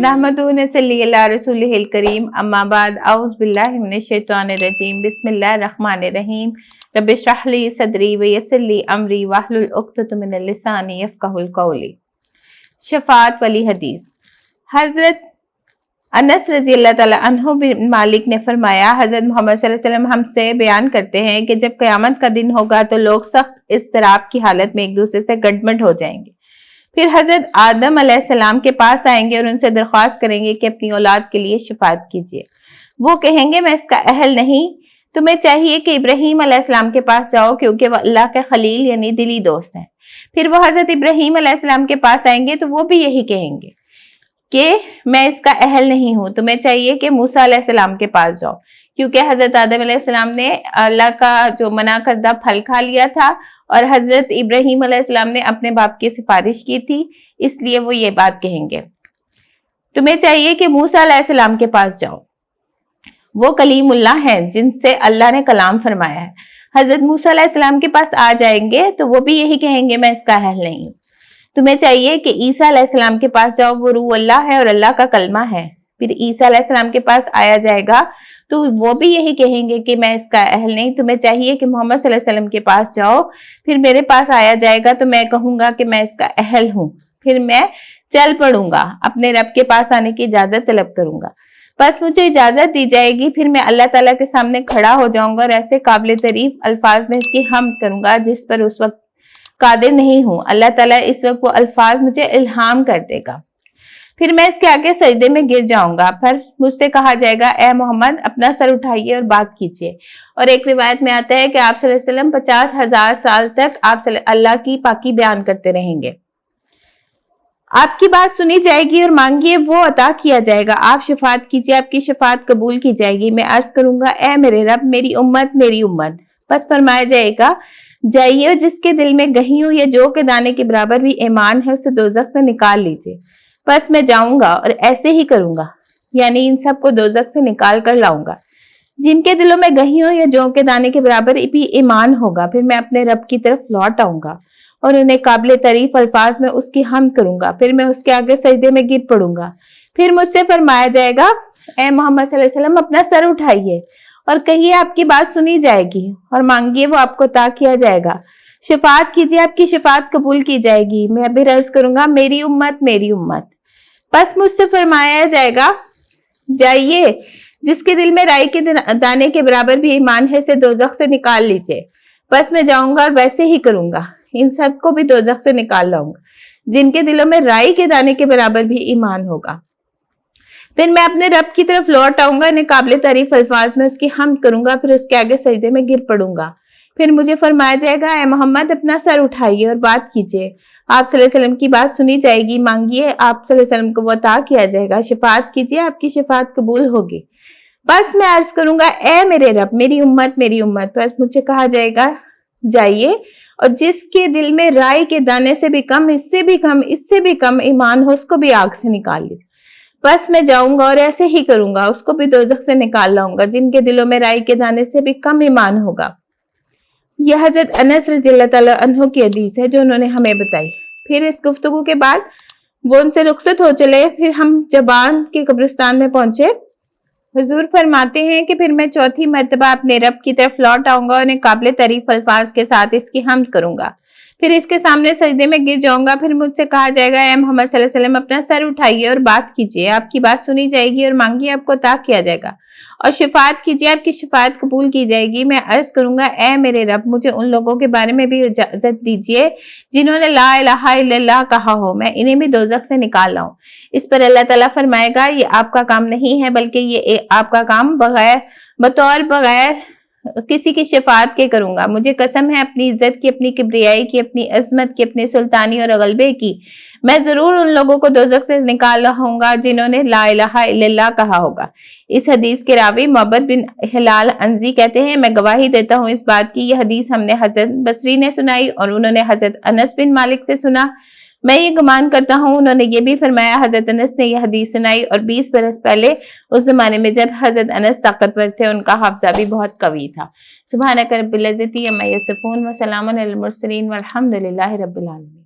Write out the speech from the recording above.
नहमदुहु व नसल्ली अला रसूलिहिल करीम, अम्मा बाद, औज़ु बिल्लाहि मिनश शैतानिर रजीम, बिस्मिल्लाहिर रहमानिर रहीम, रब्बि इश्रह ली सदरी व यस्सिर ली अमरी वहलुल उक़दतम मिन लिसानी यफ़क़हू क़ौली। शफ़ाअत वाली हदीस। हज़रत अनस रज़ी अल्लाह तआला अन्हु बिन मालिक ने फरमाया, हज़रत मोहम्मद सल्लल्लाहु अलैहि वसल्लम हमसे बयान करते हैं कि जब क़यामत का दिन होगा तो लोग सख्त इज़्तिराब की हालत में एक दूसरे से गठबंध हो जाएंगे। फिर हज़रत आदम अलैहिस्सलाम के पास आएंगे और उनसे दरख्वास्त करेंगे कि अपनी औलाद के लिए शफ़ाअत कीजिए। वो कहेंगे, मैं इसका अहल नहीं, तुम्हें चाहिए कि इब्राहीम अलैहिस्सलाम के पास जाओ क्योंकि वह अल्लाह के खलील यानी दिली दोस्त हैं। फिर वो हज़रत इब्राहीम अलैहिस्सलाम के पास आएंगे तो वो भी यही कहेंगे कि मैं इसका अहल नहीं हूँ, तुम्हें चाहिए कि मूसा अलैहिस्सलाम के पास जाओ क्योंकि हज़रत आदम अलैहिस्सलाम ने अल्लाह का जो मना करदा फल खा लिया था और हज़रत इब्राहीम अलैहिस्सलाम ने अपने बाप की सिफारिश की थी, इसलिए वो ये बात कहेंगे। तुम्हें चाहिए कि मूसा अलैहिस्सलाम के पास जाओ, वो कलीमुल्लाह हैं जिनसे अल्लाह ने कलाम फरमाया है। हज़रत मूसा अलैहिस्सलाम के पास आ जाएंगे तो वो भी यही कहेंगे, मैं इसका अहल नहीं। तुम्हें चाहिए कि ईसा अलैहिस्सलाम के पास जाओ, वो रूह अल्लाह है और अल्लाह का कलमा है। फिर ईसा अलैहिस्सलाम के पास आया जाएगा तो वो भी यही कहेंगे कि मैं इसका अहल नहीं। तुम्हें चाहिए कि मोहम्मद सल्लल्लाहु अलैहि वसल्लम के पास जाओ, फिर मेरे पास आया जाएगा तो मैं कहूंगा कि मैं इसका अहल हूँ। फिर मैं चल पड़ूंगा, अपने रब के पास आने की इजाजत तलब करूंगा, बस मुझे इजाजत दी जाएगी। फिर मैं अल्लाह ताला के सामने खड़ा हो जाऊंगा और ऐसे काबिल तारीफ अल्फाज में इसकी हम्द करूंगा जिस पर उस वक्त कादिर नहीं हूँ। अल्लाह ताला इस वक्त वो अल्फाज मुझे इल्हाम कर देगा। फिर मैं इसके आगे सजदे में गिर जाऊंगा। फिर मुझसे कहा जाएगा, ए मोहम्मद अपना सर उठाइए और बात कीजिए। और एक रिवायत में आता है कि आप सल्लल्लाहु अलैहि वसल्लम 50,000 साल तक आप अल्लाह की पाकी बयान करते रहेंगे। आपकी बात सुनी जाएगी और मांगिए वो अता किया जाएगा। आप शफात कीजिए, आपकी शफात कबूल की जाएगी। मैं अर्ज करूंगा, ए मेरे रब, मेरी उम्मत मेरी उम्मत। बस फरमाया जाएगा, जाइए जिसके दिल में गहियों या जौ के दाने के बराबर भी ईमान है उसे दोजख से निकाल लीजिए। बस मैं जाऊंगा और ऐसे ही करूंगा, यानी इन सबको दोजख से निकाल कर लाऊंगा। जिनके दिलों में गहियों या जौ के दाने के बराबर भी ईमान होगा, फिर मैं अपने रब की तरफ लौट आऊंगा और उन्हें काबिल तारीफ अल्फाज में उसकी हम्द करूंगा। फिर मैं उसके आगे सजदे में गिर पड़ूंगा। फिर मुझसे फरमाया जाएगा, ए मोहम्मद सल्लल्लाहु अलैहि वसल्लम अपना सर उठाइए और कहिए आपकी बात सुनी जाएगी और मांगिए वो आपको अता किया जाएगा। शफात कीजिए, आपकी शफात कबूल की जाएगी। मैं अभी अर्ज करूंगा, मेरी उम्मत मेरी उम्मत। बस मुझसे फरमाया जाएगा, जाइए जिसके दिल में राई के दाने के बराबर भी ईमान है से दोजख से निकाल लीजिए। बस मैं जाऊंगा और वैसे ही करूंगा, इन सबको भी दोजख से निकाल लाऊंगा जिनके दिलों में राई के दाने के बराबर भी ईमान होगा। फिर मैं अपने रब की तरफ लौट आऊंगा, इन्हें काबिल तारीफ अल्फाज में उसकी हम्द करूंगा। फिर उसके आगे सजदे में गिर पड़ूंगा। फिर मुझे फरमाया जाएगा, ए मोहम्मद अपना सर उठाइए और बात कीजिए। आप सल्लल्लाहु अलैहि वसल्लम की बात सुनी जाएगी, मांगिए आप सल्लल्लाहु अलैहि वसल्लम को वो अता किया जाएगा। शफात कीजिए, आपकी शफात कबूल होगी। बस मैं अर्ज करूंगा, ए मेरे रब, मेरी उम्मत मेरी उम्मत। बस मुझे कहा जाएगा, जाइए और जिसके दिल में राई के दाने से भी कम, इससे भी कम, इससे भी कम ईमान हो, उसको भी आग से निकाल लीजिए। बस मैं जाऊंगा और ऐसे ही करूंगा, उसको भी दोजख से निकाल लाऊंगा जिनके दिलों में राई के दाने से भी कम ईमान होगा। यह हजरत अनस रज़ी अल्लाह तआला अन्हु की हदीस है जो उन्होंने हमें बताई। फिर इस गुफ्तगू के बाद वो उनसे रुखसत हो चले। फिर हम जबान के कब्रिस्तान में पहुंचे। हुजूर फरमाते हैं कि फिर मैं चौथी मर्तबा अपने रब की तरफ लौट आऊंगा और उन्हें काबिल तारीफ अल्फाज के साथ इसकी हम्द करूंगा। फिर इसके सामने सजदे में गिर जाऊंगा। फिर मुझसे कहा जाएगा, ए मोहम्मद सल्लल्लाहु अलैहि वसल्लम अपना सर उठाइए और बात कीजिए। आपकी बात सुनी जाएगी और मांगिए आपको अता किया जाएगा। और शफात कीजिए, आपकी शफात कबूल की जाएगी। मैं अर्ज करूंगा, ए मेरे रब, मुझे उन लोगों के बारे में भी इजाजत दीजिए जिन्होंने ला इलाहा इल्लल्लाह कहा हो, मैं इन्हें भी दोजख से निकाल लाऊं। इस पर अल्लाह ताला फरमाएगा, ये आपका काम नहीं है बल्कि ये आपका काम बगैर किसी की शफात के करूंगा। मुझे कसम है अपनी इज्जत की, अपनी किब्रियाई की, अपनी अजमत की, अपनी सुल्तानी और गलबे की, मैं जरूर उन लोगों को दोजख से निकाल लाऊंगा जिन्होंने ला इलाहा इल्लल्लाह कहा होगा। इस हदीस के रावी मुअब्बद बिन हिलाल अंजी कहते हैं, मैं गवाही देता हूँ इस बात की, यह हदीस हमने हजरत बसरी ने सुनाई और उन्होंने हजरत अनस बिन मालिक से सुना। میں یہ گمان کرتا ہوں انہوں نے یہ بھی فرمایا۔ حضرت انس نے یہ حدیث سنائی اور 20 برس پہلے اس زمانے میں جب حضرت انس طاقتور تھے ان کا حافظہ بھی بہت قوی تھا۔ سبحانک رب العزت عما یصفون وسلام علی المرسلین والحمد للہ رب العالمین۔